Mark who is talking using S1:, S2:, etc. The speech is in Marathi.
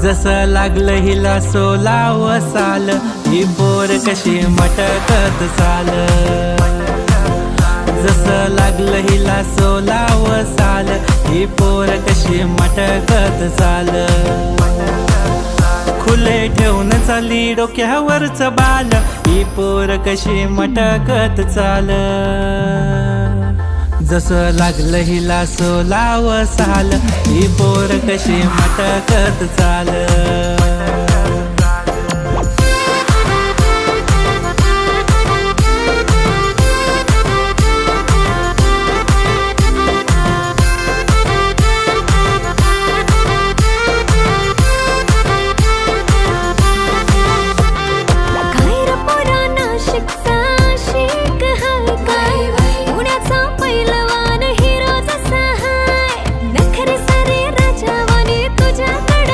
S1: जसं लागलं हिला सोलाव साल, ही पोर कशी मटकत चाल. जसं लागलं हिला सोलाव साल, ही पोर कशी मटकत चाल. खुले ठेवून चाली डोक्यावरच बाल, ही पोर कशी मटकत चाल. जसं लागलं हिला सोलाव साल, ही पोर कशी मटकत चाल.